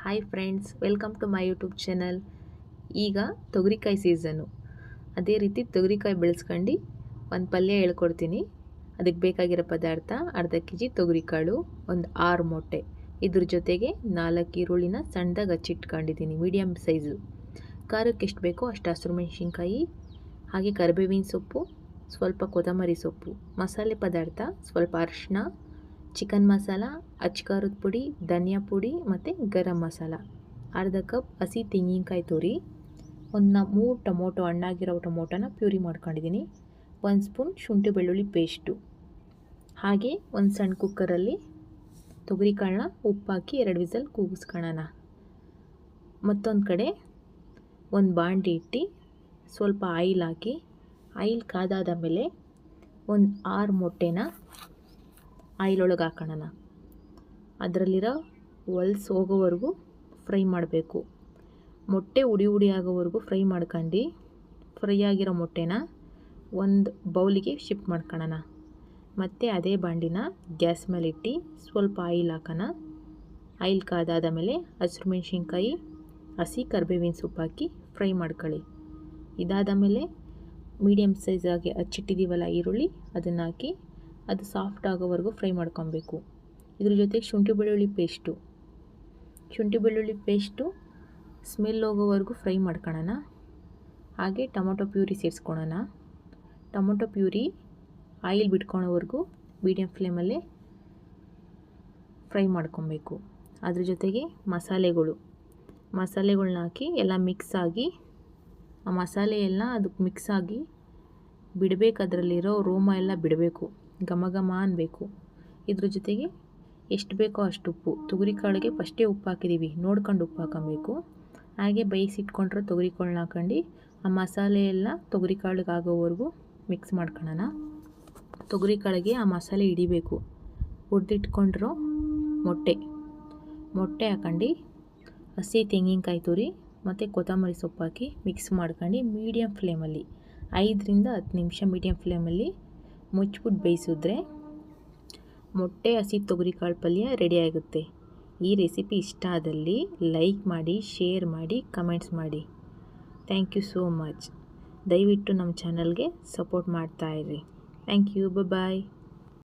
Hi friends, welcome to my YouTube channel. ಈಗ ತೊಗರಿಕಾಯಿ season. ಅದೇ ರೀತಿ ತೊಗರಿಕಾಯಿ ಬೆಳೆಸ್ಕೊಂಡು ಒಂದು ಪಲ್ಯ ಹೇಳ್ಕೊಡ್ತೀನಿ. ಅದಕ್ಕೆ ಬೇಕಾಗಿರೋ ಪದಾರ್ಥ: ಅರ್ಧ kg ತೊಗರಿಕಾಳು, ಒಂದು 6 ಮೊಟ್ಟೆ, ಇದ್ರ ಜೊತೆಗೆ 4 ಈರುಳ್ಳಿನ ಸಣ್ಣದಾಗಿ ಹಚ್ಚಿಟ್ಕೊಂಡಿದ್ದೀನಿ, ಮೀಡಿಯಮ್ ಸೈಜು. ಖಾರಕ್ಕೆ ಎಷ್ಟು ಬೇಕೋ ಅಷ್ಟು ಹಸಿರು ಮೆಣಸಿನ್ಕಾಯಿ, ಹಾಗೆ ಕರಿಬೇವಿನ ಸೊಪ್ಪು, ಸ್ವಲ್ಪ ಕೊತ್ತಂಬರಿ ಸೊಪ್ಪು. ಮಸಾಲೆ ಪದಾರ್ಥ: ಸ್ವಲ್ಪ ಅರಿಶಿನ, ಚಿಕನ್ ಮಸಾಲ, ಅಚ್ಕಾರದ ಪುಡಿ, ಧನಿಯಾ ಪುಡಿ ಮತ್ತು ಗರಂ ಮಸಾಲ. ಅರ್ಧ ಕಪ್ ಹಸಿ ತೆಂಗಿನಕಾಯಿ ತುರಿ, ಒಂದು 3 ಟೊಮೊಟೊ, ಹಣ್ಣಾಗಿರೋ ಟೊಮೊಟೊನ ಪ್ಯೂರಿ ಮಾಡ್ಕೊಂಡಿದ್ದೀನಿ, 1 ಸ್ಪೂನ್ ಶುಂಠಿ ಬೆಳ್ಳುಳ್ಳಿ ಪೇಸ್ಟು. ಹಾಗೆ ಒಂದು ಸಣ್ಣ ಕುಕ್ಕರಲ್ಲಿ ತೊಗರಿಕಾಳನ್ನ ಉಪ್ಪಾಕಿ 2 ವಿಸಲ್ ಕೂಗಿಸ್ಕೊಳ್ಳೋಣ. ಮತ್ತೊಂದು ಕಡೆ ಒಂದು ಬಾಣಲಿ ಇಟ್ಟು ಸ್ವಲ್ಪ ಆಯಿಲ್ ಹಾಕಿ, ಆಯಿಲ್ ಕಾದಾದ ಮೇಲೆ ಒಂದು 6 ಮೊಟ್ಟೆನ ಆಯಿಲ್ ಒಳಗೆ ಹಾಕೋಣ. ಅದರಲ್ಲಿರೋ ಹೊಲ್ಸು ಹೋಗೋವರೆಗೂ ಫ್ರೈ ಮಾಡಬೇಕು. ಮೊಟ್ಟೆ ಉಡಿ ಆಗೋವರೆಗೂ ಫ್ರೈ ಮಾಡ್ಕೊಂಡು, ಫ್ರೈ ಆಗಿರೋ ಮೊಟ್ಟೆನ ಒಂದು ಬೌಲಿಗೆ ಶಿಫ್ಟ್ ಮಾಡ್ಕೊಳ್ಳೋಣ. ಮತ್ತು ಅದೇ ಬಾಂಡಿನ ಗ್ಯಾಸ್ ಮೇಲೆ ಇಟ್ಟು ಸ್ವಲ್ಪ ಆಯಿಲ್ ಹಾಕೋಣ. ಆಯಿಲ್ ಕಾದಾದ ಮೇಲೆ ಹಸಿರು ಮೆಣಸಿನ್ಕಾಯಿ, ಹಸಿ ಕರಿಬೇವಿನ ಸೊಪ್ಪು ಹಾಕಿ ಫ್ರೈ ಮಾಡ್ಕೊಳ್ಳಿ. ಇದಾದ ಮೇಲೆ ಮೀಡಿಯಮ್ ಸೈಜಾಗಿ ಹಚ್ಚಿಟ್ಟಿದ್ದೀವಲ್ಲ ಈರುಳ್ಳಿ, ಅದನ್ನು ಹಾಕಿ ಅದು ಸಾಫ್ಟ್ ಆಗೋವರೆಗೂ ಫ್ರೈ ಮಾಡ್ಕೊಬೇಕು. ಇದ್ರ ಜೊತೆಗೆ ಶುಂಠಿ ಬೆಳ್ಳುಳ್ಳಿ ಪೇಸ್ಟು ಸ್ಮೆಲ್ ಹೋಗೋವರೆಗೂ ಫ್ರೈ ಮಾಡ್ಕೊಳ್ಳೋಣ. ಹಾಗೆ ಟೊಮೊಟೊ ಪ್ಯೂರಿ ಸೇರಿಸ್ಕೊಳ್ಳೋಣ. ಟೊಮೊಟೊ ಪ್ಯೂರಿ ಆಯಿಲ್ ಬಿಟ್ಕೊಳ್ಳೋವರೆಗೂ ಮೀಡಿಯಮ್ ಫ್ಲೇಮಲ್ಲೇ ಫ್ರೈ ಮಾಡ್ಕೊಬೇಕು. ಅದ್ರ ಜೊತೆಗೆ ಮಸಾಲೆಗಳ್ನ ಹಾಕಿ ಎಲ್ಲ ಮಿಕ್ಸ್ ಆಗಿ, ಆ ಮಸಾಲೆ ಎಲ್ಲ ಅದಕ್ಕೆ ಮಿಕ್ಸ್ ಆಗಿ ಬಿಡಬೇಕು. ಅದರಲ್ಲಿರೋ ರೋಮ ಎಲ್ಲ ಬಿಡಬೇಕು, ಘಮ ಘಮ ಅನ್ನಬೇಕು. ಇದ್ರ ಜೊತೆಗೆ ಎಷ್ಟು ಬೇಕೋ ಅಷ್ಟು ಉಪ್ಪು. ತೊಗರಿಕಾಳಿಗೆ ಫಸ್ಟೇ ಉಪ್ಪು ಹಾಕಿದ್ದೀವಿ, ನೋಡ್ಕೊಂಡು ಉಪ್ಪು ಹಾಕೊಬೇಕು. ಹಾಗೆ ಬೇಯಿಸಿಟ್ಕೊಂಡ್ರೆ ತೊಗರಿಕಾಳನ್ನ ಹಾಕೊಂಡು ಆ ಮಸಾಲೆ ಎಲ್ಲ ತೊಗರಿಕಾಳಿಗೆ ಆಗೋವರೆಗೂ ಮಿಕ್ಸ್ ಮಾಡ್ಕೊಳ್ಳೋಣ. ತೊಗರಿಕಾಳಿಗೆ ಆ ಮಸಾಲೆ ಹಿಡಿಬೇಕು. ಹುರಿದಿಟ್ಕೊಂಡಿರೋ ಮೊಟ್ಟೆ ಹಾಕೊಂಡು, ಹಸಿ ತೆಂಗಿನಕಾಯಿ ತುರಿ ಮತ್ತು ಕೊತ್ತಂಬರಿ ಸೊಪ್ಪು ಹಾಕಿ ಮಿಕ್ಸ್ ಮಾಡ್ಕೊಂಡು ಮೀಡಿಯಮ್ ಫ್ಲೇಮಲ್ಲಿ 5 ರಿಂದ 10 ನಿಮಿಷ ಮೀಡಿಯಮ್ ಫ್ಲೇಮಲ್ಲಿ ಮುಚ್ಚಿಬಿಟ್ಟು ಬೇಯಿಸಿದ್ರೆ ಮೊಟ್ಟೆ ಹಸಿ ತೊಗರಿಕಾಳು ಪಲ್ಯ ರೆಡಿ ಆಗುತ್ತೆ. ಈ ರೆಸಿಪಿ ಇಷ್ಟ ಆದಲ್ಲಿ ಲೈಕ್ ಮಾಡಿ, ಶೇರ್ ಮಾಡಿ, ಕಮೆಂಟ್ಸ್ ಮಾಡಿ. Thank you so much. ದಯವಿಟ್ಟು ನಮ್ಮ ಚಾನಲ್ಗೆ ಸಪೋರ್ಟ್ ಮಾಡ್ತಾಯಿರಿ. Thank you. ಬಾಯ್.